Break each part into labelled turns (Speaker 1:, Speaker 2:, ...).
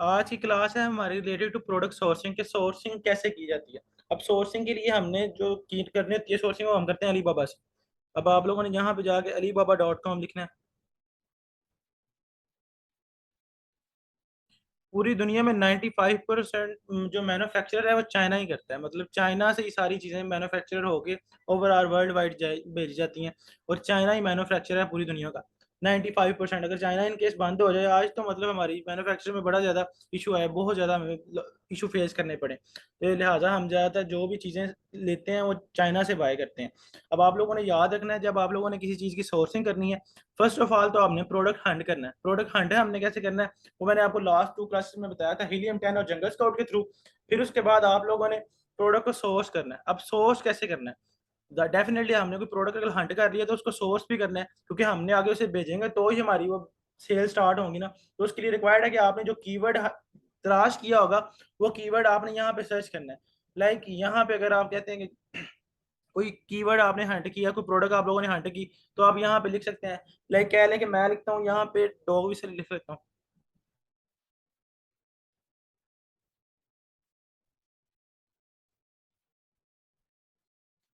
Speaker 1: आज की क्लास है हमारी रिलेटेड टू प्रोडक्ट सोर्सिंग के सोर्सिंग कैसे की जाती है। अब सोर्सिंग के लिए हमने जो की करनी होती है सोर्सिंग वो हम करते हैं अलीबाबा से। अब आप लोगों ने यहाँ पे जाके alibaba.com लिखना है। पूरी दुनिया में 95% जो मैन्युफैक्चरर है वो चाइना ही करता है, मतलब चाइना से ही सारी चीज़ें मैन्युफैक्चरर होके ओवरऑल वर्ल्ड वाइड भेजी जाती हैं। और चाइना ही मैन्युफैक्चरर है पूरी दुनिया का 95%। अगर चाइना इन केस बंद हो जाए आज तो मतलब हमारी मैन्युफैक्चर में बड़ा ज़्यादा इशू है, बहुत ज़्यादा हमें इशू फेस करने पड़े। तो लिहाजा हम ज़्यादातर जो भी चीज़ें लेते हैं वो चाइना से बाय करते हैं। अब आप लोगों ने याद रखना है, जब आप लोगों ने किसी चीज़ की सोर्सिंग करनी है, फर्स्ट ऑफ ऑल तो आपने प्रोडक्ट हंट करना है। प्रोडक्ट हंट है हमने कैसे करना है वो मैंने आपको लास्ट 2 क्लासेस में बताया था, हीलियम 10 और जंगल स्काउट के थ्रू। फिर उसके बाद आप लोगों ने प्रोडक्ट को सोर्स करना है। अब सोर्स कैसे करना है, डेफिनेटली हमने कोई प्रोडक्ट अगर हंट कर लिया तो उसको सोर्स भी करना है, क्योंकि हमने आगे उसे भेजेंगे तो ही हमारी वो सेल स्टार्ट होंगी ना। तो उसके लिए रिक्वायर्ड है कि आपने जो कीवर्ड तलाश किया होगा वो कीवर्ड आपने यहाँ पे सर्च करना है। लाइक यहाँ पे अगर आप कहते हैं कि कोई कीवर्ड आपने हंट किया, कोई प्रोडक्ट आप लोगों ने हंट की, तो आप यहाँ पे लिख सकते हैं। लाइक कह लें कि मैं लिखता हूँ यहाँ पे डॉग विसल लिख सकता हूँ।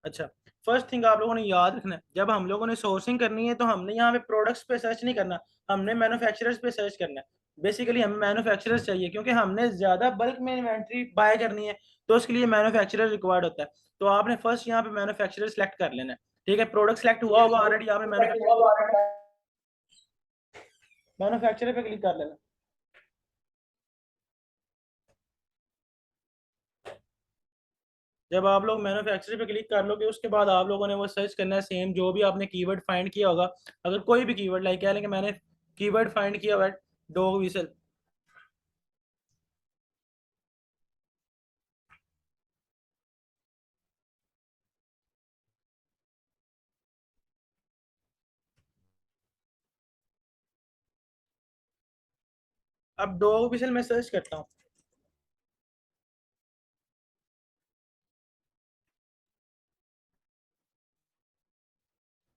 Speaker 1: अच्छा, फर्स्ट थिंग आप लोगों ने याद रखना है, जब हम लोगों ने सोर्सिंग करनी है तो हमने यहाँ पे प्रोडक्ट्स पे सर्च नहीं करना, हमने मैन्युफैक्चरर्स पे सर्च करना है। बेसिकली हमें मैन्युफैक्चरर्स चाहिए क्योंकि हमने ज़्यादा बल्क में इन्वेंट्री बाय करनी है, तो उसके लिए मैन्युफैक्चरर रिक्वायर्ड होता है। तो आपने फर्स्ट यहाँ पे मैन्युफैक्चरर सेलेक्ट कर लेना है। ठीक है, प्रोडक्ट सेलेक्ट हुआ होगा ऑलरेडी, आपने मैन्युफैक्चरर पे क्लिक कर लेना। जब आप लोग मैन्युफैक्चरर पे क्लिक कर लोगे उसके बाद आप लोगों ने वो सर्च करना है, सेम जो भी आपने कीवर्ड फाइंड किया होगा। अगर कोई भी कीवर्ड लाइक कह लेंगे मैंने कीवर्ड फाइंड किया हुआ है डॉग विसल। अब डॉग विसल में सर्च करता हूँ।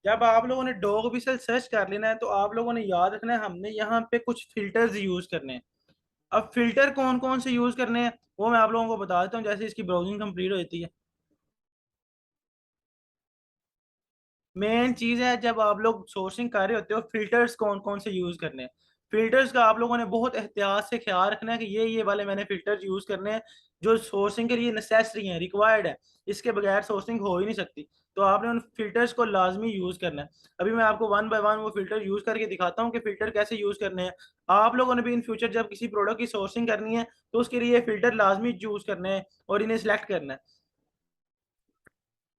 Speaker 1: जब आप लोगों ने डॉग विसल सर्च कर लेना है तो आप लोगों ने याद रखना है हमने यहाँ पे कुछ फिल्टर्स यूज करने हैं। अब फिल्टर कौन कौन से यूज करने हैं वो मैं आप लोगों को बता देता हूँ जैसे इसकी ब्राउजिंग कंप्लीट हो जाती है। मेन चीज़ है जब आप लोग सोर्सिंग कर रहे होते हो फिल्टर्स कौन कौन से यूज़ करने हैं। फिल्टर्स का आप लोगों ने बहुत एहतियात से ख्याल रखना है कि ये वाले मैंने फिल्टर्स यूज़ करने हैं जो सोर्सिंग के लिए नेसेसरी हैं, रिक्वायर्ड है। इसके बगैर सोर्सिंग हो ही नहीं सकती। तो आपने उन फिल्टर्स को लाजमी यूज़ करना है। अभी मैं आपको वन बाय वन वो फिल्टर यूज़ करके दिखाता हूँ कि फ़िल्टर कैसे यूज़ करने हैं। आप लोगों ने भी इन फ्यूचर जब किसी प्रोडक्ट की सोर्सिंग करनी है तो उसके लिए फ़िल्टर लाजमी यूज़ करने हैं और इन्हें सेलेक्ट करना है।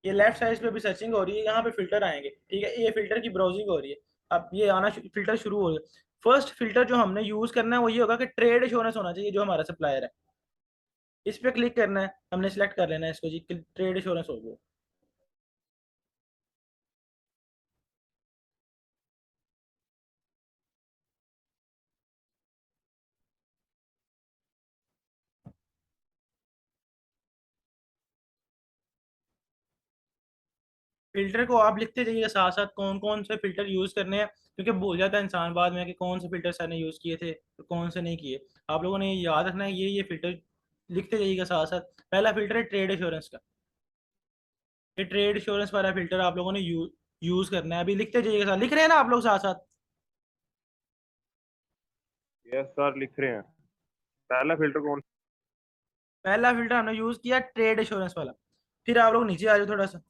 Speaker 1: ये लेफ्ट साइड पे भी सर्चिंग हो रही है, यहाँ पे फिल्टर आएंगे। ठीक है, ये फिल्टर की ब्राउजिंग हो रही है। अब ये आना फिल्टर शुरू हो गया। फर्स्ट फिल्टर जो हमने यूज करना है वो ये होगा कि ट्रेड एश्योरेंस होना चाहिए जो हमारा सप्लायर है। इस पे क्लिक करना है, हमने सेलेक्ट कर लेना है इसको जी, ट्रेड एश्योरेंस हो गया। फिल्टर को आप लिखते जाइए साथ साथ कौन कौन से फिल्टर यूज करने हैं, क्योंकि भूल जाता है इंसान बाद में कि कौन से फिल्टर सर ने यूज किए थे तो कौन से नहीं किए। आप लोगों ने ये याद रखना है, ये फिल्टर लिखते जाइएगा साथ साथ। पहला फिल्टर है ट्रेड एश्योरेंस का। ये ट्रेड इंश्योरेंस वाला फिल्टर आप लोगों ने यूज करना है। अभी लिखते जाइएगा साथ, लिख रहे हैं ना आप लोग साथ साथ।
Speaker 2: यस सर, लिख रहे हैं। पहला फिल्टर कौन?
Speaker 1: पहला फिल्टर हमने यूज किया ट्रेड इंश्योरेंस वाला। फिर आप लोग नीचे आ जाओ थोड़ा सा।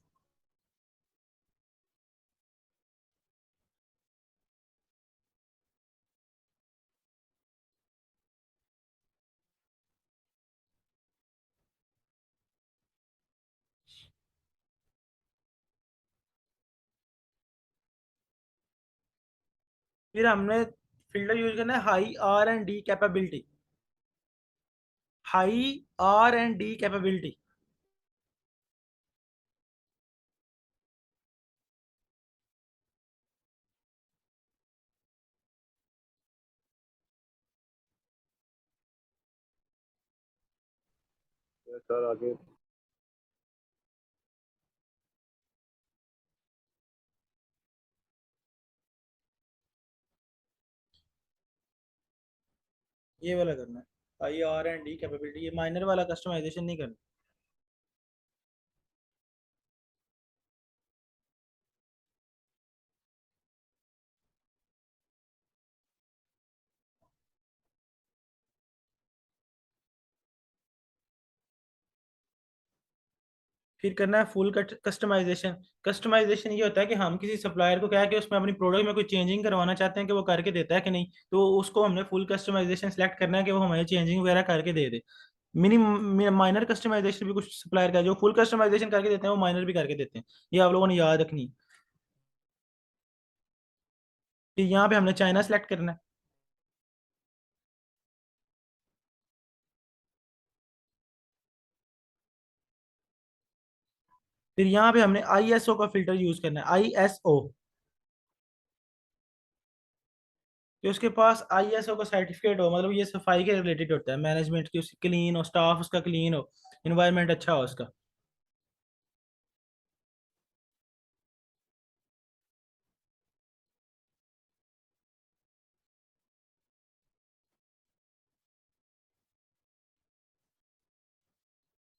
Speaker 1: फिर हमने फिल्टर यूज करना है high R and D capability. High R and D capability.
Speaker 2: Yes sir, आगे।
Speaker 1: ये वाला करना है। I R and D capability, ये माइनर वाला कस्टमाइजेशन नहीं करना। फिर करना है फुल कस्टमाइजेशन। कस्टमाइजेशन ये होता है कि हम किसी सप्लायर को क्या है कि उसमें अपनी प्रोडक्ट में कोई चेंजिंग करवाना चाहते हैं कि वो करके देता है कि नहीं, तो उसको हमने फुल कस्टमाइजेशन सेलेक्ट करना है कि वो हमें चेंजिंग वगैरह करके दे दे। मिनी माइनर कस्टमाइजेशन भी कुछ सप्लायर का है, जो फुल कस्टमाइजेशन करके देते हैं वो माइनर भी करके देते हैं। ये आप लोगों ने याद रखनी है। फिर यहाँ पे हमने चाइना सेलेक्ट करना है। फिर यहाँ पे हमने आईएसओ का फिल्टर यूज करना है, आईएसओ, कि उसके पास आईएसओ का सर्टिफिकेट हो, मतलब ये सफाई के रिलेटेड होता है, मैनेजमेंट की, उसकी क्लीन हो, स्टाफ उसका क्लीन हो, इन्वायरमेंट अच्छा हो उसका।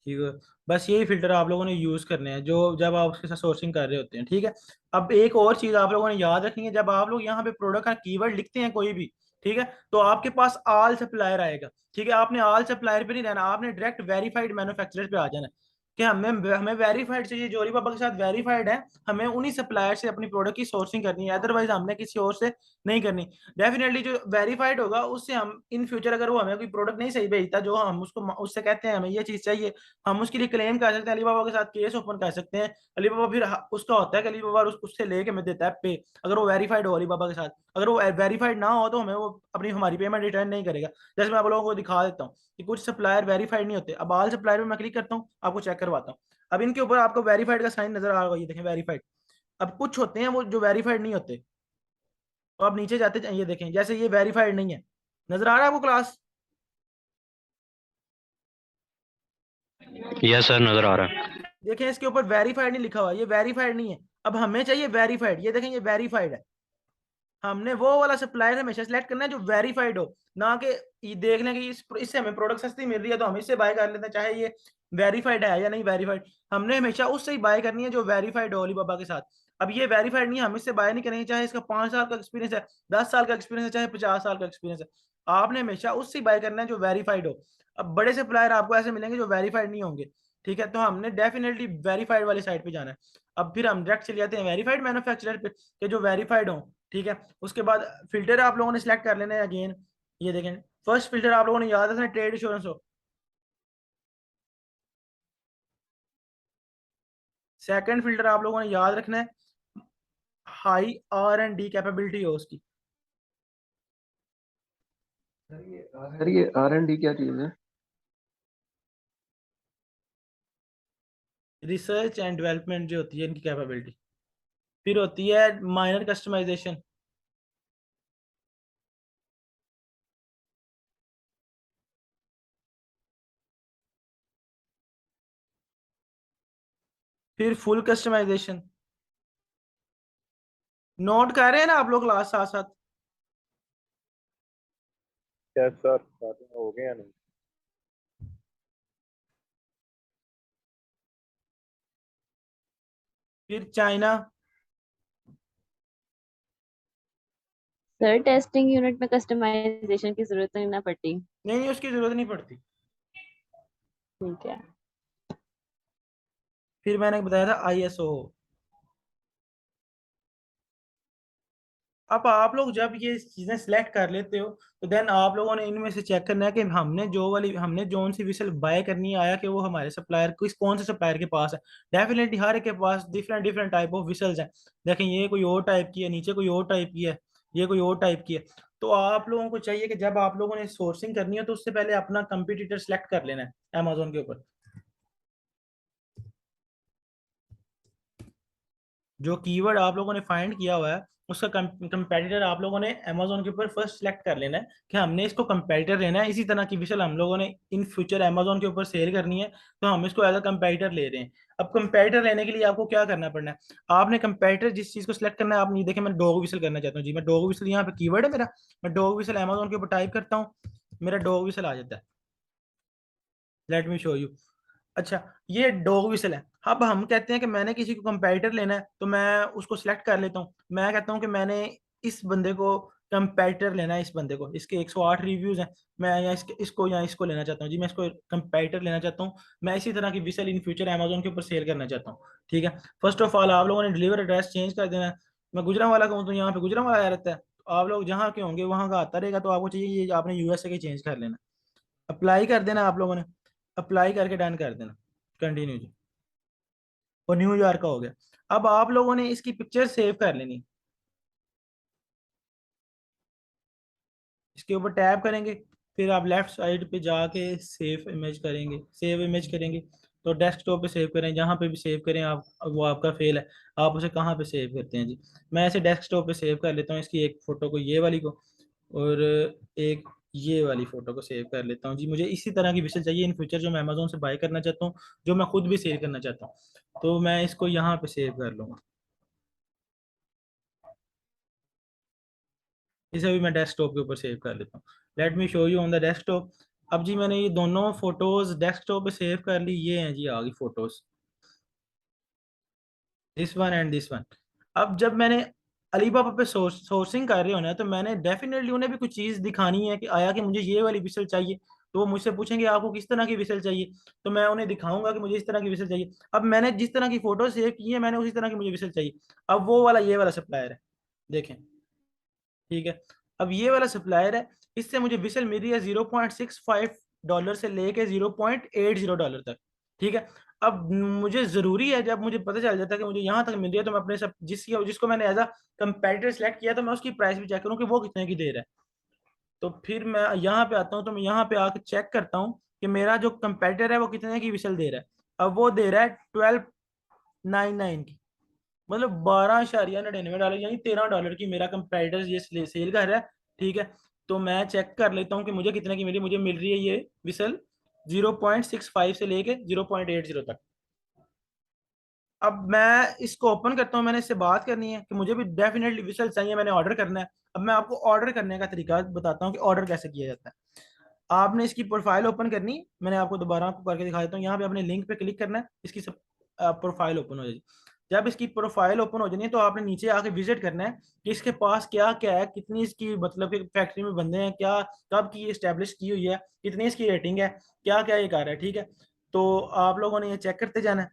Speaker 1: ठीक है, बस यही फिल्टर आप लोगों ने यूज करने हैं जो जब आप उसके साथ सोर्सिंग कर रहे होते हैं। ठीक है। अब एक और चीज आप लोगों ने याद रखनी है, जब आप लोग यहाँ पे प्रोडक्ट का कीवर्ड लिखते हैं कोई भी, ठीक है, तो आपके पास ऑल सप्लायर आएगा। ठीक है, आपने ऑल सप्लायर पे नहीं रहना, आपने डायरेक्ट वेरीफाइड मैन्युफैक्चरर पे आ जाना है कि हमें हमें वेरीफाइड चाहिए, जोरी बाबा के साथ वेरीफाइड है, हमें उन्हीं सप्लायर से अपनी प्रोडक्ट की सोर्सिंग करनी है, अदरवाइज हमने किसी और से नहीं करनी। डेफिनेटली जो वेरीफाइड होगा उससे हम इन फ्यूचर अगर वो हमें कोई प्रोडक्ट नहीं सही भेजता जो हम उसको उससे कहते हैं हमें ये चीज चाहिए, हम उसके लिए क्लेम कर सकते हैं, अलीबाबा के साथ केस ओपन कर सकते हैं। अलीबाबा फिर उसका होता है कि अलीबाबा उससे लेके हमें देता है पे, अगर वो वेरीफाइड हो अलीबाबा के साथ। अगर वो वेरीफाइड ना हो तो हमें वो अपनी हमारी पेमेंट रिटर्न नहीं करेगा। जैसे मैं आप लोगों को दिखा देता हूँ कि कुछ सप्लायर वेरीफाइड नहीं होते। अब ऑल सप्लायर में मैं क्लिक करता हूँ, आपको चेक करवाता हूँ। अब इनके ऊपर आपको वेरीफाइड का साइन नजर आ रहा होगा, ये देखें वेरीफाइड। अब कुछ होते हैं वो जो वेरीफाइड नहीं होते, तो आप नीचे जाते ये देखें, जैसे ये वेरीफाइड नहीं है, नजर आ रहा है आपको क्लास?
Speaker 3: यस सर, नजर आ रहा है।
Speaker 1: देखें इसके ऊपर वेरीफाइड नहीं लिखा हुआ, ये वेरीफाइड नहीं है। अब हमें चाहिए वेरीफाइड, ये देखें ये वेरीफाइड है। हमने वो वाला सप्लायर हमेशा सेलेक्ट करना है जो वेरीफाइड हो, ना कि ये देख लें कि इससे हमें प्रोडक्ट सस्ती मिल रही है तो हम इससे बाय कर लेते हैं, चाहे ये वेरीफाइड है या नहीं वेरीफाइड। हमने हमेशा उससे ही बाय करनी है जो वेरीफाइड हो अलीबाबा के साथ। अब ये वेरीफाइड नहीं है, हम इससे बाय नहीं करेंगे, चाहे इसका 5 साल का एक्सपीरियंस है, 10 साल का एक्सपीरियंस है, चाहे 50 साल का एक्सपीरियंस है। आपने हमेशा उससे ही बाय करना है जो वेरीफाइड हो। अब बड़े सप्लायर आपको ऐसे मिलेंगे जो वेरीफाइड नहीं होंगे। ठीक है, तो हमने डेफिनेटली वेरीफाइड वाली साइड पे जाना है। अब फिर हम डायरेक्ट चले जाते हैं वेरीफाइड मैन्युफैक्चरर पे कि जो वेरीफाइड हो। ठीक है, उसके बाद फिल्टर आप लोगों ने सिलेक्ट कर लेना है अगेन। ये देखें, फर्स्ट फिल्टर आप लोगों ने याद रखना है ट्रेड इंश्योरेंस हो। सेकंड फिल्टर आप लोगों ने याद रखना है high R and D capability हो उसकी।
Speaker 2: सर ये R&D क्या चीज़ है?
Speaker 1: रिसर्च एंड डेवलपमेंट जो होती है इनकी कैपेबिलिटी। फिर होती है माइनर कस्टमाइजेशन। फिर फुल कस्टमाइजेशन। नोट कर रहे हैं ना आप लोग क्लास साथ साथ?
Speaker 2: यस सर, स्टार्टिंग हो गया नहीं।
Speaker 1: फिर चाइना।
Speaker 4: सर टेस्टिंग यूनिट में कस्टमाइजेशन की जरूरत नहीं ना पड़ती?
Speaker 1: नहीं नहीं, उसकी जरूरत नहीं पड़ती।
Speaker 4: ठीक है।
Speaker 1: फिर मैंने बताया था आईएसओ। अब आप लोग जब ये चीजें सिलेक्ट कर लेते हो तो देन आप लोगों ने इनमें से चेक करना है कि हमने जो सी विसल बाय करनी है, आया कि वो हमारे सप्लायर किस कौन से सप्लायर के पास है। डेफिनेटली हर एक के पास different different type of vessels हैं। देखें ये कोई और टाइप की है, नीचे कोई और टाइप की है, ये कोई और टाइप की है। तो आप लोगों को चाहिए कि जब आप लोगों ने सोर्सिंग करनी है तो उससे पहले अपना कंपटीटर सेलेक्ट कर लेना है अमेजोन के ऊपर। जो कीवर्ड आप लोगों ने फाइंड किया हुआ है उसका कंपेटिटर आप लोगों ने अमेजोन के ऊपर फर्स्ट सिलेक्ट कर लेना है कि हमने इसको कंपेटिटर लेना है। इसी तरह की विशल हम लोगों ने इन फ्यूचर अमेजोन के ऊपर सेल करनी है, तो हम इसको एज अ कंपेटिटर ले रहे हैं। अब कंपेटिटर लेने के लिए आपको क्या करना पड़ना है, आपने कंपेटिटर जिस चीज को सिलेक्ट करना है, आप नहीं देखें मैं डॉग विसल करना चाहता हूँ जी, मैं डॉग विसल यहाँ पे कीवर्ड है मेरा, मैं डॉग विसल अमेजोन के ऊपर टाइप करता हूँ। मेरा डॉग विसल आ जाता है। Let me show you. अच्छा, ये डॉग विसल है। अब हम कहते हैं कि मैंने किसी को कंपेटिटर लेना है, तो मैं उसको सिलेक्ट कर लेता हूँ। मैं कहता हूँ कि मैंने इस बंदे को कंपेटिटर लेना है, इस बंदे को, इसके 108 रिव्यूज हैं, मैं या इसको लेना चाहता हूँ जी, मैं इसको कंपेटिटर लेना चाहता हूँ। मैं इसी तरह की विसल इन फ्यूचर अमेजोन के ऊपर सेल करना चाहता हूँ। ठीक है, फर्स्ट ऑफ ऑल आप लोगों ने डिलीवर एड्रेस चेंज कर देना है। मैं गुजरांवाला का हूँ तो यहाँ पे गुजरांवाला आया रहता है, तो आप लोग जहाँ के होंगे वहाँ का आता रहेगा, तो आपको चाहिए ये आपने यूएसए के चेंज कर लेना। अप्लाई कर देना आप लोगों ने, अप्लाई करके डन कर देना, कंटिन्यू जी। और न्यूयॉर्क का हो गया। अब आप लोगों ने इसकी पिक्चर सेव कर लेनी, इसके ऊपर टैप करेंगे, फिर आप लेफ्ट साइड पे जाके सेव इमेज करेंगे, सेव इमेज करेंगे। तो डेस्कटॉप पे सेव करें, जहाँ पे भी सेव करें आप, वो आपका फेल है। आप उसे कहाँ पे सेव करते हैं जी? मैं ऐसे डेस्कटॉप पे सेव कर लेता हूँ, इसकी एक फ़ोटो को, ये वाली को, और एक ये वाली फ़ोटो को सेव कर लेता हूँ जी। मुझे इसी तरह की विशेष चाहिए इन फ्यूचर, जो मैं अमेजोन से बाय करना चाहता हूँ, जो मैं खुद भी सेल करना चाहता हूँ। तो मैं इसको यहाँ पे सेव कर लूँगा, इसे भी मैं डेस्कटॉप के ऊपर सेव कर लेता हूँ। Let me show you on the desktop. अब जी मैंने ये दोनों फोटोज डेस्कटॉप पे सेव कर ली, ये हैं जी आ गई photos, this one and this one. अब जब मैंने अलीबाबा पे सोर्सिंग कर रहे होना है, तो मैंने डेफिनेटली उन्हें भी कुछ चीज़ दिखानी है कि आया कि मुझे ये वाली विसल चाहिए। तो वो मुझसे पूछेंगे आपको किस तरह की विसल चाहिए, तो मैं उन्हें दिखाऊंगा कि मुझे इस तरह की विसल चाहिए। अब मैंने जिस तरह की फोटो सेव की है, मैंने उसी तरह की मुझे विसल चाहिए। अब वो वाला ये वाला सप्लायर है, देखें, ठीक है। अब ये वाला सप्लायर है, इससे मुझे विसल मिल रही है $0.65 से लेके $0.80 तक। ठीक है। अब मुझे जरूरी है, जब मुझे पता चल जाता है कि मुझे यहाँ तक मिल रही है, तो मैं अपने सब जिसको मैंने एज अ कंपेटिटर सेलेक्ट किया, तो मैं उसकी प्राइस भी चेक करूँ कि वो कितने की दे रहा है। तो फिर मैं यहाँ पे आता हूँ, तो मैं यहाँ पे आके चेक करता हूँ कि मेरा जो कंपेटिटर है वो कितने की विसल दे रहा है। अब वो दे रहा है 12.99 की, मतलब $12.99, यानी $13 की मेरा कंपेटिटर ये सेल कर रहा है। ठीक है, तो मैं चेक कर लेता हूँ कि मुझे कितने की मिली। मुझे मिल रही है ये विसल 0.65 से लेके 0.80 तक। अब मैं इसको ओपन करता हूँ, मैंने इससे बात करनी है कि मुझे भी डेफिनेटली विसल चाहिए, मैंने ऑर्डर करना है। अब मैं आपको ऑर्डर करने का तरीका बताता हूँ कि ऑर्डर कैसे किया जाता है। आपने इसकी प्रोफाइल ओपन करनी, मैंने आपको दोबारा आपको करके दिखा देता हूँ। यहाँ पे आपने लिंक पे क्लिक करना है, इसकी सब प्रोफाइल ओपन हो जाएगी। जब इसकी प्रोफाइल ओपन हो जानी है, तो आपने नीचे आके विजिट करना है कि इसके पास क्या क्या है, कितनी इसकी मतलब कि फैक्ट्री में बंदे हैं, क्या कब की इस्टेब्लिश की हुई है, कितनी इसकी रेटिंग है, क्या क्या ये कर रहा है। ठीक है, तो आप लोगों ने ये चेक करते जाना है।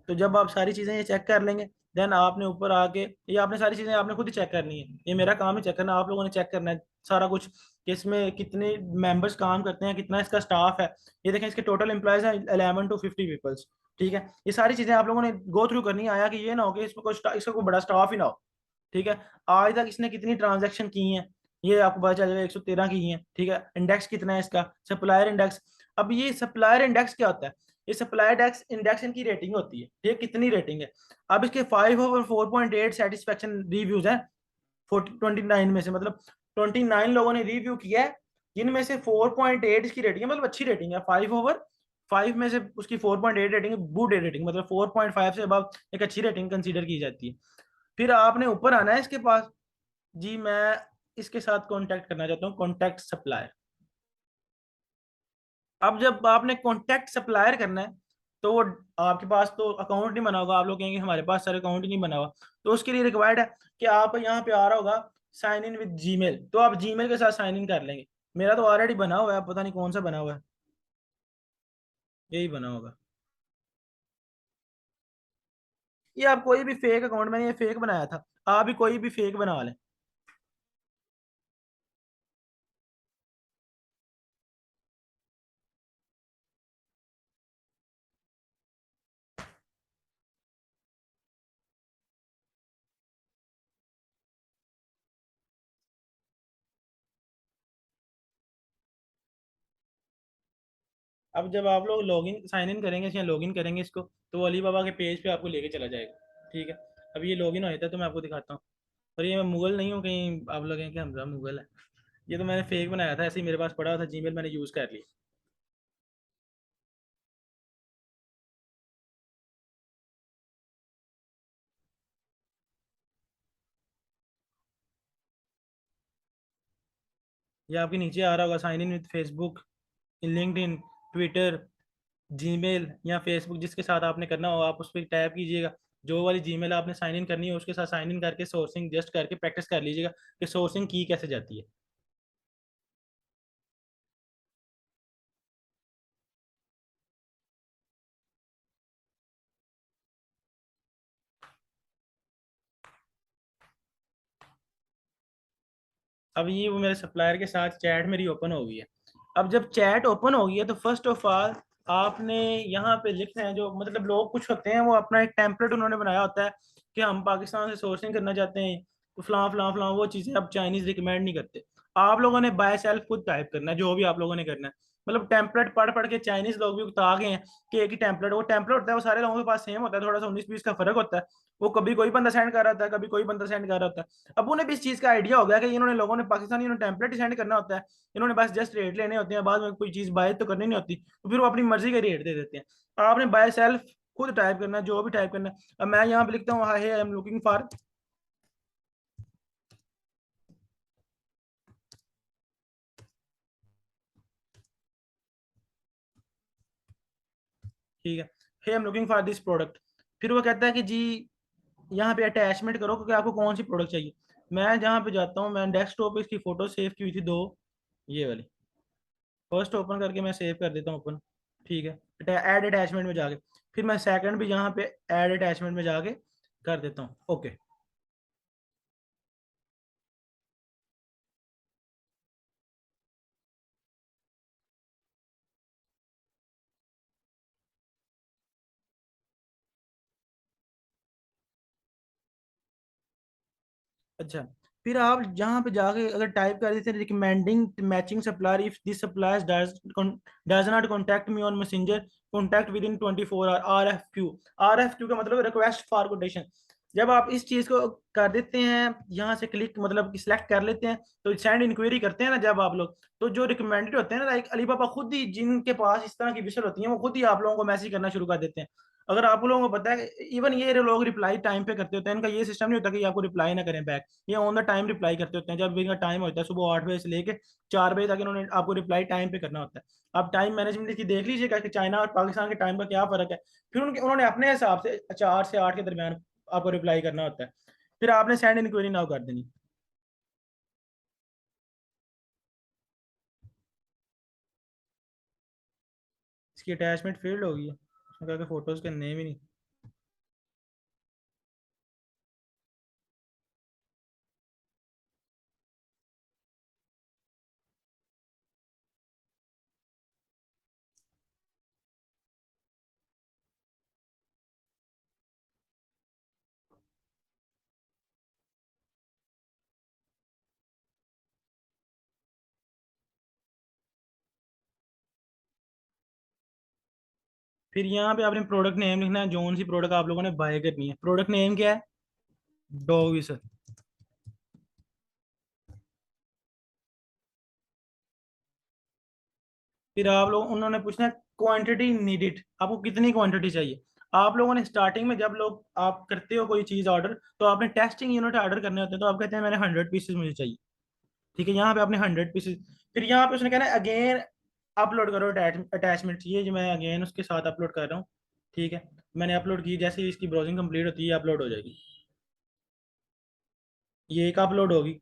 Speaker 1: तो जब आप सारी चीज़ें ये चेक कर लेंगे, देन आपने ऊपर आके, ये आपने सारी चीज़ें आपने खुद ही चेक करनी है, ये मेरा काम ही चेक करना, आप लोगों ने चेक करना है सारा कुछ कि इसमें कितने मेंबर्स काम करते हैं, कितना इसका स्टाफ है। ये देखें, इसके टोटल एम्प्लॉयज हैं 11 to 50 पीपल्स। ठीक है, ये सारी चीज़ें आप लोगों ने गो थ्रू करनी है। आया कि ये ना हो कि इसमें इसका कोई बड़ा स्टाफ ही ना हो। ठीक है, आज तक इसने कितनी ट्रांजेक्शन की हैं, ये आपको पता चल जाएगा, 113 की हैं। ठीक है, इंडेक्स कितना है इसका, सप्लायर इंडेक्स। अब ये सप्लायर इंडेक्स क्या होता है? ये सप्लाई इंडेक्स इंडेक्स इनकी रेटिंग होती है, ठीक, कितनी रेटिंग है। अब इसके 5/4.8 सेटिस्फेक्शन रिव्यूज हैं 29 में से, मतलब 29 लोगों ने रिव्यू किया है, जिनमें से 4.8 इसकी रेटिंग है, मतलब अच्छी रेटिंग है। 5/5 में से उसकी 4.8 रेटिंग है, गुड रेटिंग, मतलब 4.5 से अब एक अच्छी रेटिंग कंसीडर की जाती है। फिर आपने ऊपर आना है इसके पास, जी मैं इसके साथ कांटेक्ट करना चाहता हूँ, कांटेक्ट सप्लायर। अब जब आपने कांटेक्ट सप्लायर करना है, तो वो आपके पास तो अकाउंट नहीं बना होगा, आप लोग कहेंगे हमारे पास सर अकाउंट ही नहीं बना हुआ। तो उसके लिए रिक्वायर्ड है कि आप यहाँ पे आ रहा होगा साइन इन विद जीमेल, तो आप जीमेल के साथ साइन इन कर लेंगे। मेरा तो ऑलरेडी बना हुआ है, पता नहीं कौन सा बना हुआ है, यही बना होगा। ये आप कोई भी फेक अकाउंट, मैंने ये फेक बनाया था, आप भी कोई भी फेक बना लें। अब जब आप लोग लॉगिन साइन इन करेंगे या लॉगिन करेंगे इसको, तो अली बाबा के पेज पे आपको लेके चला जाएगा। ठीक है, अब ये लॉगिन हो जाता है, तो मैं आपको दिखाता हूँ। और ये मैं मुगल नहीं हूँ, कहीं आप लगें कि हमजा मुगल है। ये तो मैंने फेक बनाया था, ऐसे ही मेरे पास पड़ा हुआ था, जीमेल मैंने यूज़ कर लिया। ये आपके नीचे आ रहा होगा, sign in with Facebook, LinkedIn, Twitter, Gmail या फेसबुक, जिसके साथ आपने करना हो आप उस पर टैप कीजिएगा। जो वाली जीमेल आपने साइन इन करनी है उसके साथ साइन इन करके सोर्सिंग जस्ट करके प्रैक्टिस कर लीजिएगा कि सोर्सिंग की कैसे जाती है। अब ये वो मेरे सप्लायर के साथ चैट मेरी ओपन हो गई है। अब जब चैट ओपन हो गई है तो फर्स्ट ऑफ ऑल आपने यहाँ पे लिखना है, जो मतलब लोग कुछ होते हैं वो अपना एक टेम्पलेट उन्होंने बनाया होता है कि हम पाकिस्तान से सोर्सिंग करना चाहते हैं, तो फलां फलां फलां वो चीज़ें अब चाइनीज रिकमेंड नहीं करते। आप लोगों ने बाय सेल्फ खुद टाइप करना है जो भी आप लोगों ने करना है। मतलब टेम्पलेट पढ़ पढ़ के चाइनीज लोग भी उकता गए हैं कि एक ही टेम्पलेट, वो टेम्पलेट होता है वो सारे लोगों के पास सेम होता है, थोड़ा सा 19-20 का फर्क होता है। वो कभी कोई बंदा सेंड कर रहा होता है, कभी कोई बंदा सेंड कर रहा होता है। अब उन्हें भी इस चीज का आइडिया हो गया कि इन्होंने लोगों ने पाकिस्तानी इन्होंने टेम्पलेट सेंड करना होता है, इन्होंने बस जस्ट रेट लेने होते हैं, बाद में कोई चीज बाय तो करनी नहीं होती, तो फिर वो अपनी मर्जी के रेट दे देते हैं। आपने बाय सेल्फ खुद टाइप करना है जो भी टाइप करना है। अब मैं यहाँ पे लिखता हूँ hi I am looking for, ठीक है, hey I am looking for this product. फिर वो कहता है कि जी यहाँ पे अटैचमेंट करो क्योंकि आपको कौन सी प्रोडक्ट चाहिए। मैं जहाँ पे जाता हूँ, मैं डेस्कटॉप पे इसकी फोटो सेव की हुई थी दो, ये वाली, फर्स्ट ओपन करके मैं सेव कर देता हूँ ओपन, ठीक है, ऐड अटैचमेंट में जाके फिर मैं सेकंड भी यहाँ पे ऐड अटैचमेंट में जाके कर देता हूँ ओके। अच्छा, फिर आप जहाँ पे जाके अगर टाइप कर देते हैं recommending matching supplier if this supplier does not contact me on messenger contact within 24 hour, RFQ। RFQ का मतलब रिक्वेस्ट फॉर कोटेशन। जब आप इस चीज को कर देते हैं यहाँ से क्लिक मतलब कि सिलेक्ट कर लेते हैं तो सेंड इंक्वायरी करते हैं ना जब आप लोग, तो जो रिकमेंडेड होते हैं ना लाइक अलीबाबा खुद ही, जिनके पास इस तरह की विशल होती हैं वो खुद ही आप लोगों को मैसेज करना शुरू कर देते हैं। अगर आप लोगों को पता है, इवन ये लोग रिप्लाई टाइम पे करते होते हैं, इनका ये सिस्टम नहीं होता कि आपको रिप्लाई ना करें बैक, ये ऑन द टाइम रिप्लाई करते होते हैं। जब इनका टाइम होता है सुबह 8 बजे से लेके 4 बजे तक इन्होंने आपको रिप्लाई टाइम पे करना होता है। आप टाइम मैनेजमेंट की देख लीजिएगा कि चाइना और पाकिस्तान के टाइम का क्या फर्क है। फिर उन्होंने अपने हिसाब से 4 से 8 के दरमियान आपको रिप्लाई करना होता है। फिर आपने सेंड इंक्वायरी नाउ कर देनी। इसकी अटैचमेंट फेल्ड होगी है, उसने कहा कि फोटोज के नेम ही नहीं। फिर यहाँ पे आपने प्रोडक्ट नेम लिखना है, जोन सी प्रोडक्ट आप लोगों ने बाय करनी है। प्रोडक्ट नेम क्या है? Dog sir. फिर आप लोग उन्होंने पूछना है क्वांटिटी नीडेड, आपको कितनी क्वांटिटी चाहिए। आप लोगों ने स्टार्टिंग में जब लोग आप करते हो कोई चीज़ ऑर्डर तो आपने टेस्टिंग यूनिट ऑर्डर करने होते हैं, तो आप कहते हैं मैंने 100 पीसेज मुझे चाहिए, ठीक है, यहाँ पे आपने 100 पीसेज। फिर यहाँ पे उसने कहना है अगेन अपलोड करो अटैचमेंट, ये जो मैं अगेन उसके साथ अपलोड कर रहा हूँ, ठीक है। मैंने अपलोड की, जैसे ही इसकी ब्राउजिंग कंप्लीट होती है अपलोड हो जाएगी, ये एक अपलोड होगी।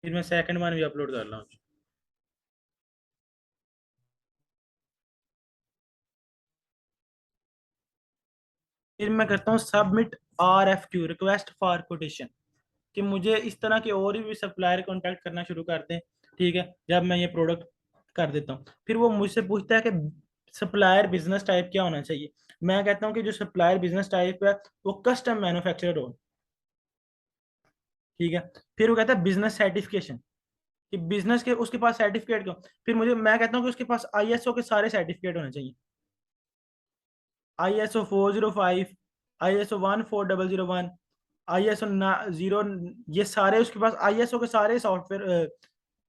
Speaker 1: फिर मैं सेकंड वन भी अपलोड कर रहा हूँ। फिर मैं करता हूँ submit RFQ, request for quotation, कि मुझे इस तरह के और भी सप्लायर कांटेक्ट करना शुरू कर दें, ठीक है, जब मैं ये प्रोडक्ट कर देता हूँ। फिर वो मुझसे पूछता है कि सप्लायर बिजनेस टाइप क्या होना चाहिए। मैं कहता हूँ कि जो सप्लायर बिजनेस टाइप है वो कस्टम मैन्युफैक्चरर हो, ठीक है। फिर वो कहता है बिजनेस सर्टिफिकेशन, कि बिजनेस के उसके पास सर्टिफिकेट क्यों। फिर मैं कहता हूँ कि उसके पास ISO के सारे सर्टिफिकेट होने चाहिए, ISO 405, ISO 14001, ISO 0, ये सारे उसके पास ISO के सारे सॉफ्टवेयर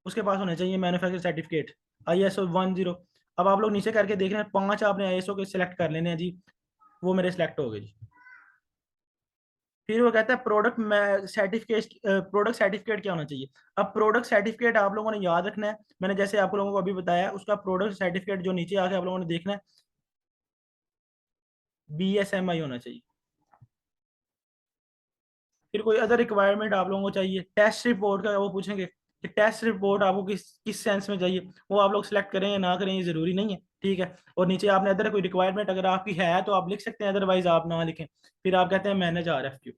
Speaker 1: उसके पास होने चाहिए मैन्युफैक्चर सर्टिफिकेट। ISO 10, अब आप लोग नीचे करके देख रहे हैं 5 आपने ISO के सिलेक्ट कर लेने हैं जी, वो मेरे सिलेक्ट हो गए जी। फिर वो कहता है प्रोडक्ट सर्टिफिकेट, प्रोडक्ट सर्टिफिकेट क्या होना चाहिए। अब प्रोडक्ट सर्टिफिकेट आप लोगों ने याद रखना है, मैंने जैसे आप लोगों को अभी बताया, उसका प्रोडक्ट सर्टिफिकेट जो नीचे आके आप लोगों ने देखना है, BSMI होना चाहिए। फिर कोई अदर रिक्वायरमेंट आप लोगों को चाहिए, टेस्ट रिपोर्ट का वो पूछेंगे कि टेस्ट रिपोर्ट आपको किस किस सेंस में चाहिए, वो आप लोग सिलेक्ट करें या ना करें ये जरूरी नहीं है, ठीक है। और नीचे आपने अदर कोई रिक्वायरमेंट अगर आपकी है तो आप लिख सकते हैं, अदरवाइज आप ना लिखें। फिर आप कहते हैं मैनेज RFQ।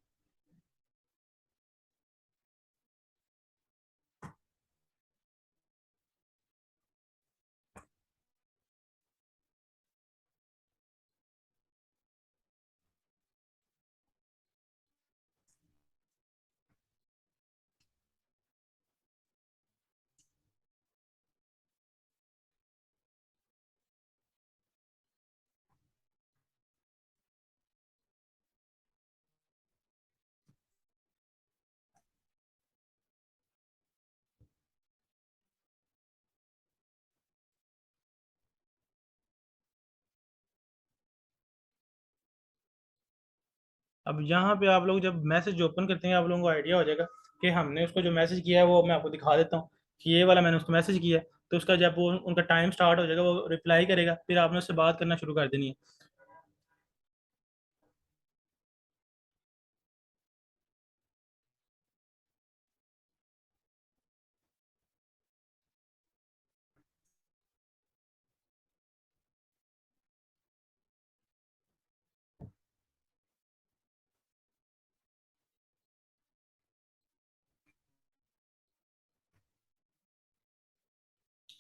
Speaker 1: अब यहाँ पे आप लोग जब मैसेज ओपन करते हैं आप लोगों को आइडिया हो जाएगा कि हमने उसको जो मैसेज किया है वो मैं आपको दिखा देता हूँ कि ये वाला मैंने उसको मैसेज किया है। तो उसका जब वो उनका टाइम स्टार्ट हो जाएगा वो रिप्लाई करेगा, फिर आपने उससे बात करना शुरू कर देनी है।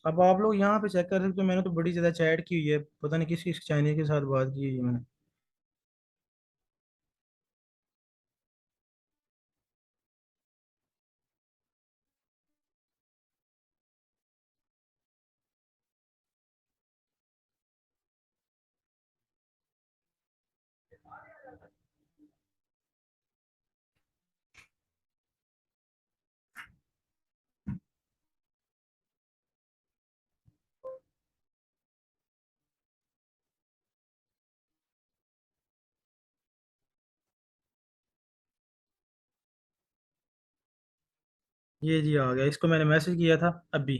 Speaker 1: अब आप लोग यहाँ पे चेक कर सकते हो, मैंने तो बड़ी ज़्यादा चैट की हुई है, पता नहीं किस किस चाइनीज के साथ बात की हुई है मैंने। ये जी आ गया, इसको मैंने मैसेज किया था अभी,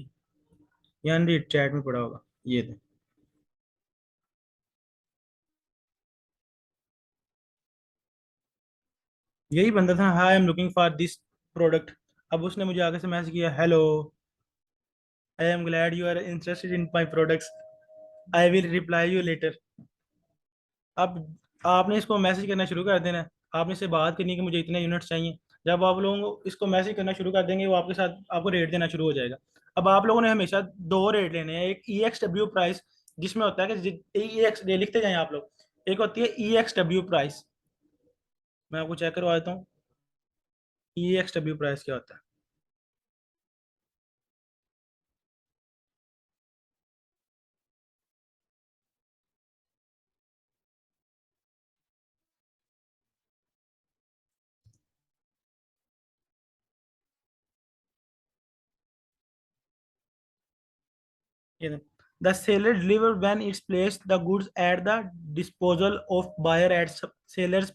Speaker 1: यानी चैट में पड़ा होगा ये तो। यही बंदा था, hi I am looking for this product. अब उसने मुझे आगे से मैसेज किया, hello I am glad you are interested in my products, I will reply you later. अब आपने इसको मैसेज करना शुरू कर देना है, आपने इससे बात करनी है कि मुझे इतने यूनिट्स चाहिए। जब आप लोगों को इसको मैसेज करना शुरू कर देंगे वो आपके साथ आपको रेट देना शुरू हो जाएगा। अब आप लोगों ने हमेशा दो रेट लेने हैं, एक EXW प्राइस जिसमें होता है कि EX लिखते जाएं आप लोग, एक होती है EXW प्राइस। मैं आपको चेक करवा देता हूँ EXW प्राइस क्या होता है। ये the seller deliver when it's place the goods at the disposal of buyer at seller's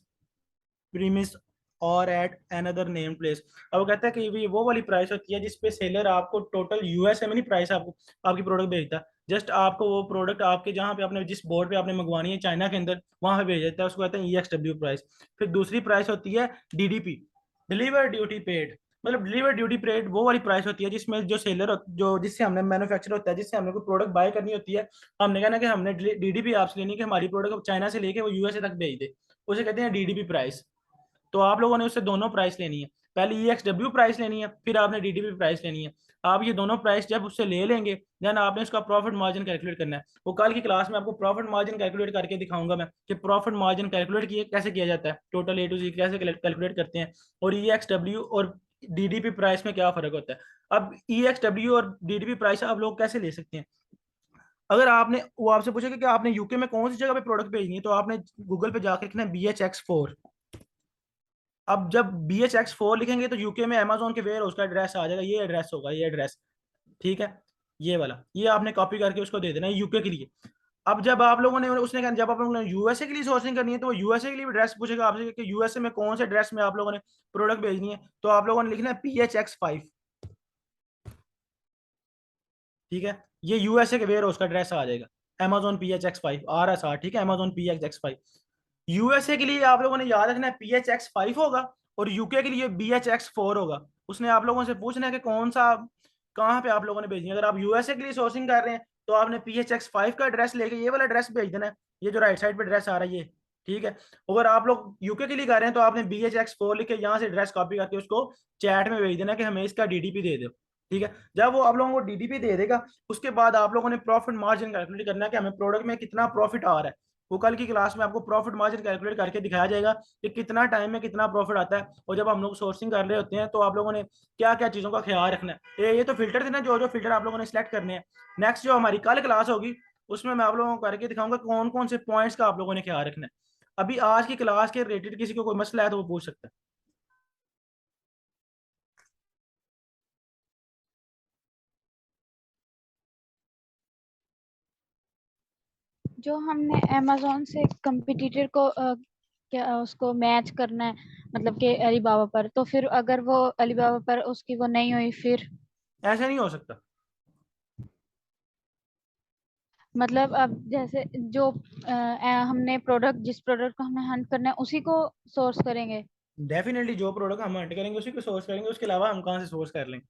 Speaker 1: premise और एट अनदर नेम प्लेस। अब वो कहता है कि ये वो वाली प्राइस होती है जिसपे सेलर आपको टोटल USA में नहीं प्राइस आपको आपकी प्रोडक्ट भेजता, जस्ट आपको वो प्रोडक्ट आपके जहाँ पे आपने जिस बोर्ड पे आपने मंगवानी है चाइना के अंदर वहां पे भेज देता है, उसको कहते हैं EXW प्राइस। फिर दूसरी प्राइस होती है DDP, डिलीवर ड्यूटी पेड। मतलब डिलीवर ड्यूटी पेड वो वाली प्राइस होती है जिसमें जो सेलर जो जिससे हमने मैन्युफैक्चर होता है, जिससे हमने कोई प्रोडक्ट बाय करनी होती है, हमने कहना कि हमने DDP आपसे लेनी है कि हमारी प्रोडक्ट चाइना से लेके वो USA तक भेज दे, उसे कहते हैं DDP प्राइस। तो आप लोगों ने उससे दोनों प्राइस लेनी है, पहले EXW प्राइस लेनी है फिर आपने DDP प्राइस लेनी है। आप ये दोनों प्राइस जब उससे ले लेंगे देन आपने उसका प्रॉफिट मार्जिन कैलकुलेट करना है। वो कल की क्लास में आपको प्रॉफिट मार्जिन कैलकुलेट करके दिखाऊंगा मैं कि प्रॉफिट मार्जिन कैलकुलेट किए कैसे किया जाता है, टोटल A to Z कैसे कैलकुलेट करते हैं, और EXW और DDP प्राइस में क्या फर्क होता है। अब EXW और DDP प्राइस आप लोग कैसे ले सकते हैं। अगर आपने वो आपसे पूछेगा कि आपने यूके में कौन सी जगह पे प्रोडक्ट भेजनी है तो आपने गूगल पे जाकर लिखना है BHX4। अब जब BHX4 लिखेंगे तो यूके में अमेजोन के वेयर हाउस का एड्रेस आ जाएगा, ये एड्रेस होगा, ये एड्रेस, ठीक है, ये वाला, ये आपने कॉपी करके उसको दे देना है यूके के लिए। अब जब आप लोगों ने, उसने कहा जब आप लोगों ने यूएसए के लिए सोर्सिंग करनी है तो वो यूएसए के लिए भी ड्रेस पूछेगा आपसे कि यूएसए में कौन से ड्रेस में आप लोगों ने प्रोडक्ट भेजनी है, तो आप लोगों ने लिखना है PHX5। ठीक है, ये यूएसए के वेयर हाउस का ड्रेस आ जाएगा, Amazon PHX5 RSR, ठीक है, Amazon PHX5। यूएसए के लिए आप लोगों ने याद रखना है PHX5 होगा, और यूके के लिए BHX4 होगा। उसने आप लोगों से पूछना है कि कौन सा, कहाँ पे आप लोगों ने भेजनी है। अगर आप यूएसए के लिए सोर्सिंग कर रहे हैं तो आपने PHX5 का ड्रेस लेके ये वाला ड्रेस भेज देना है, ये जो राइट साइड पे ड्रेस आ रहा है ये। ठीक है, अगर आप लोग यूके के लिए कर रहे हैं तो आपने BHX4 लिख के यहाँ से ड्रेस कॉपी करके उसको चैट में भेज देना कि हमें इसका DDP दे दो। ठीक है, जब वो आप लोगों को DDP दे देगा, उसके बाद आप लोगों ने प्रॉफिट मार्जिन कैलकुलेट करना है कि हमें प्रोडक्ट में कितना प्रॉफिट आ रहा है। वो कल की क्लास में आपको प्रॉफिट मार्जिन कैलकुलेट करके दिखाया जाएगा कि कितना टाइम में कितना प्रॉफिट आता है। और जब हम लोग सोर्सिंग कर रहे होते हैं तो आप लोगों ने क्या क्या चीज़ों का ख्याल रखना है। ये तो फिल्टर थे ना, जो जो फिल्टर आप लोगों ने सिलेक्ट करने हैं। नेक्स्ट जो हमारी कल क्लास होगी उसमें मैं आप लोगों को करके दिखाऊंगा कौन कौन से पॉइंट्स का आप लोगों ने ख्याल रखना है। अभी आज की क्लास के रिलेटेड किसी को कोई मसला है तो वो पूछ सकता है।
Speaker 3: जो हमने अमेजोन से कंपटीटर को क्या उसको मैच करना है, मतलब कि अलीबाबा पर, तो फिर अगर वो अलीबाबा पर उसकी वो नहीं हुई फिर?
Speaker 1: ऐसे नहीं हो सकता।
Speaker 3: मतलब अब जैसे जो हमने प्रोडक्ट, जिस प्रोडक्ट को हमें हंट करना है उसी को सोर्स करेंगे?
Speaker 1: डेफिनेटली जो प्रोडक्ट हम हंट करेंगे उसी को सोर्स करेंगे, उसके अलावा हम कहाँ से सोर्स कर लेंगे।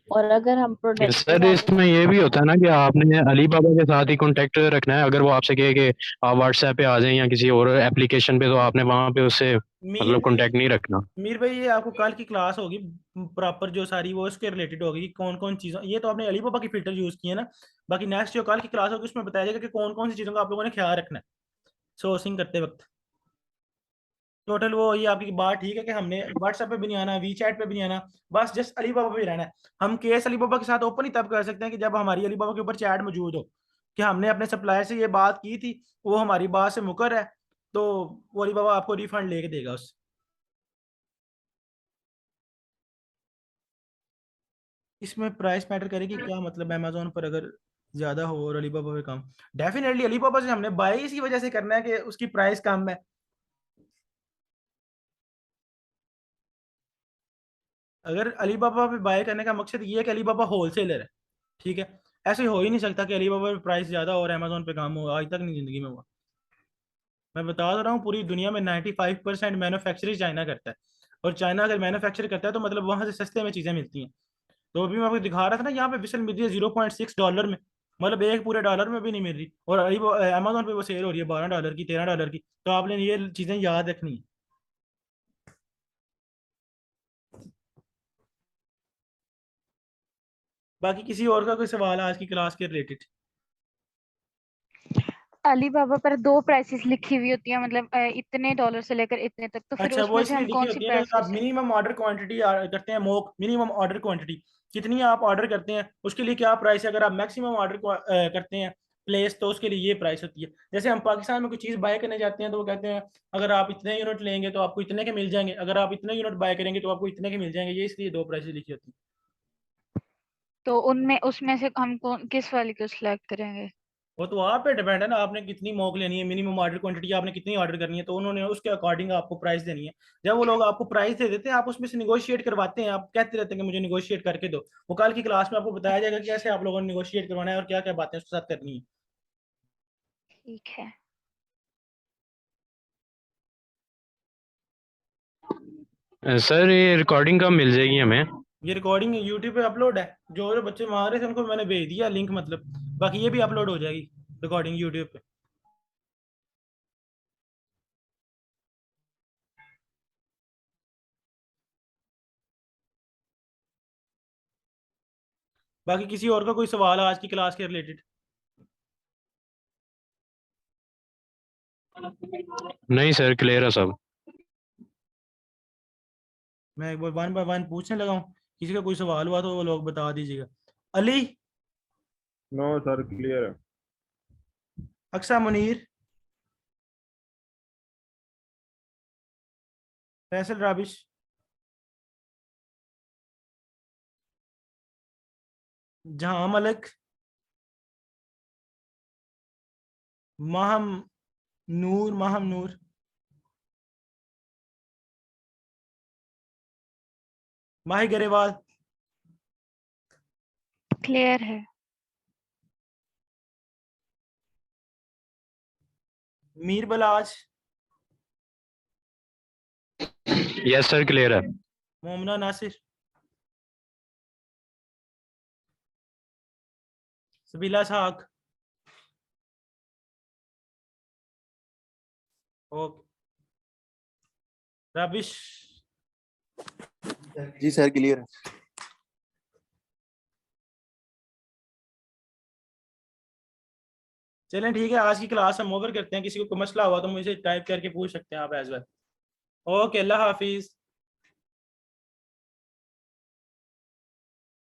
Speaker 4: और अगर हम प्रोडक्ट के
Speaker 5: सर
Speaker 4: साथ,
Speaker 5: इसमें ये भी होता है ना कि आपने अली बाबा के साथ ही कांटेक्ट रखना है। अगर वो आपसे कहे कि आप व्हाट्सएप पे आ जाएं या किसी और एप्लीकेशन पे, तो आपने वहां पे उससे
Speaker 1: मीर
Speaker 5: मतलब
Speaker 1: भाई,
Speaker 5: कांटेक्ट नहीं रखना।
Speaker 1: मीर भाई ये आपको कल की क्लास होगी प्रॉपर, जो सारी वो इसके रिलेटेड होगी कि कौन कौन चीज़ों, ये तो आपने अलीबाबा की फिल्टर यूज़ किए ना। बाकी नेक्स्ट जो कल की क्लास होगी उसमें बताया जाएगा कि कौन कौन सी चीज़ों का आप लोगों ने ख्याल रखना है सोर्सिंग करते वक्त। टोटल वो, ये आपकी बात ठीक है कि हमने व्हाट्सएप पे भी नहीं आना, वीचैट पे भी नहीं आना, बस जस्ट अलीबाबा पे ही रहना है। हम केस अलीबाबा के साथ ओपन ही तब कर सकते हैं कि जब हमारी अलीबाबा के ऊपर चैट मौजूद हो कि हमने अपने सप्लायर से ये बात की थी, वो हमारी बात से मुकर है, तो वो अलीबाबा आपको रिफंड लेके देगा उससे। इसमें प्राइस मैटर करेगी क्या, मतलब अमेजोन पर अगर ज्यादा हो और अलीबाबा पे कम? डेफिनेटली अलीबाबा से हमने बाय इसी वजह से करना है कि उसकी प्राइस कम है। अगर अलीबाबा पे बाय करने का मकसद ये है कि अलीबाबा होलसेलर है, ठीक है, ऐसे हो ही नहीं सकता कि अलीबाबा पे प्राइस ज्यादा हो और अमेजोन पे कम हो, आज तक नहीं जिंदगी में हुआ। मैं बता तो रहा हूँ पूरी दुनिया में 95% मैन्युफैक्चरिंग चाइना करता है, और चाइना अगर मैन्युफैक्चर करता है तो मतलब वहां से सस्ते में चीजें मिलती हैं। तो अभी मैं आपको दिखा रहा था ना, यहाँ पे विसल मिल रही है $0.6 में, मतलब एक पूरे डॉलर में भी नहीं मिल रही, और अभी अमेजोन पे वो सेल हो रही है $12 की, $13 की। तो आपने ये चीजें याद रखनी है। बाकी किसी और का कोई सवाल है आज की क्लास के रिलेटेड?
Speaker 3: अलीबाबा पर दो प्राइसेस लिखी हुई होती है, मतलब इतने डॉलर से लेकर इतने तक, तो फिर
Speaker 1: अच्छा, वो
Speaker 3: उसमें से
Speaker 1: इसलिए
Speaker 3: हम
Speaker 1: लिखी
Speaker 3: कौन सी
Speaker 1: होती है कि
Speaker 3: प्राइस
Speaker 1: अगर
Speaker 3: ले
Speaker 1: आप
Speaker 3: सकते?
Speaker 1: मिनिमम ऑर्डर क्वांटिटी करते हैं, मोक मिनिमम ऑर्डर क्वांटिटी कितनी आप ऑर्डर करते हैं उसके लिए क्या प्राइस है। अगर आप मैक्सिमम ऑर्डर करते हैं प्लेस, तो उसके लिए ये प्राइस होती है। जैसे हम पाकिस्तान में कोई चीज़ बाय करने जाते हैं तो वो कहते हैं अगर आप इतने यूनिट लेंगे तो आपको इतने के मिल जाएंगे, अगर आप इतने यूनिट बाय करेंगे तो आपको इतने के मिल जाएंगे, ये इसलिए दो प्राइसेस लिखी होती है।
Speaker 3: तो उनमें उसमें से हम कौन किस वाली को सिलेक्ट करेंगे?
Speaker 1: वो तो आप पे डिपेंड है ना, आपने कितनी मोक लेनी है, मिनिमम ऑर्डर क्वांटिटी आपने कितनी ऑर्डर करनी है, तो उन्होंने उसके अकॉर्डिंग आपको प्राइस देनी है। जब वो लोग आपको प्राइस दे देते हैं आप उसमें से निगोशिएट करवाते हैं, आप कहते रहते हैं कि मुझे निगोशिएट करके दो। वो कल की क्लास में आपको बताया जाएगा कि कैसे आप लोगों ने निगोशिएट करवाना है और क्या क्या बातें उसके साथ करनी है।
Speaker 3: ठीक है।
Speaker 5: सर ये रिकॉर्डिंग कब मिल जाएगी हमें?
Speaker 1: ये रिकॉर्डिंग यूट्यूब पे अपलोड है, जो जो बच्चे मांग रहे थे उनको मैंने भेज दिया लिंक, मतलब बाकी ये भी अपलोड हो जाएगी रिकॉर्डिंग यूट्यूब पे। बाकी किसी और का कोई सवाल है आज की क्लास के रिलेटेड?
Speaker 5: नहीं सर, क्लियर है सब।
Speaker 1: मैं एक बार वन बाय वन पूछने लगा हूँ, किसी का कोई सवाल हुआ तो वो लोग बता दीजिएगा। अली,
Speaker 2: नो सर, क्लियर है।
Speaker 1: अक्सा, मुनीर, फैसल, राबिश, जहां मलिक, महम नूर, माही गरेवाल,
Speaker 3: क्लियर है।
Speaker 1: Mir Balaj,
Speaker 5: yes sir clear है।
Speaker 1: मोमना नासिर, सबीला साहक, ओके, रबिश,
Speaker 6: जी सर क्लियर है।
Speaker 1: चलें ठीक है, आज की क्लास हम ओवर करते हैं। किसी को कोई मसला हुआ तो मुझे टाइप करके पूछ सकते हैं आप एज वेल। ओके, अल्लाह हाफिज।